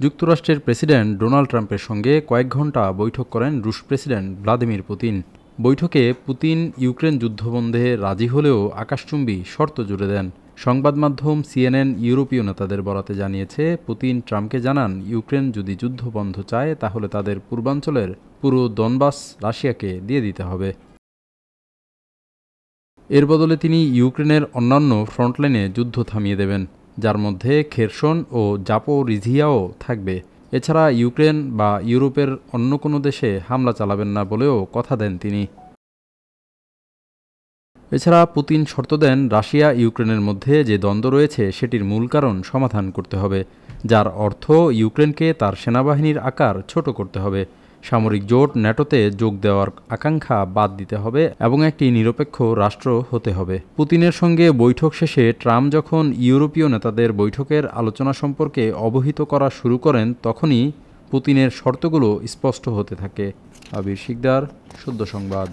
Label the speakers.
Speaker 1: যুক্তরাষ্ট্রের president Donald ট্রাম্পের সঙ্গে কয়েক ঘণ্টা বৈঠক করেন রুশ প্রেসিডেন্ট ভ্লাদিমির পুতিন। বৈঠকে পুতিন ইউক্রেন যুদ্ধবন্ধে রাজি হলেও আকাশচুম্বী শর্ত জুড়ে দেন। সংবাদ মাধ্যম সিএনএন ইউরোপীয় নেতাদের বরাতে জানিয়েছে, পুতিন ট্রাম্পকে জানান, ইউক্রেন যদি যুদ্ধ বন্ধ চায় তাহলে তাদের পূর্বাঞ্চলের পুরো দনবাস রাশিয়াকে দিয়ে দিতে হবে। এর বদলে তিনি ইউক্রেনের অন্যান্য ফ্রন্টলাইনে যুদ্ধ থামিয়ে দেবেন, যার মধ্যে খেরসন ও জাপোরিঝিয়াও থাকবে। এছাড়া ইউক্রেন বা ইউরোপের অন্য কোনো দেশে হামলা চালাবেন না বলেও কথা দেন তিনি। এছাড়া পুতিন শর্ত দেন, রাশিয়া ইউক্রেনের মধ্যে যে দ্বন্দ্ব রয়েছে সেটির মূল কারণ সমাধান করতে হবে, যার অর্থ ইউক্রেনকে তার সেনাবাহিনীর আকার ছোট করতে হবে, সামরিক জোট ন্যাটোতে যোগ দেওয়ার আকাঙ্ক্ষা বাদ দিতে হবে এবং একটি নিরপেক্ষ রাষ্ট্র হতে হবে। পুতিনের সঙ্গে বৈঠক শেষে ট্রাম্প যখন ইউরোপীয় নেতাদের বৈঠকের আলোচনা সম্পর্কে অবহিত করা শুরু করেন, তখনই পুতিনের শর্তগুলো স্পষ্ট হতে থাকে। আবির শিকদার, সদ্য সংবাদ।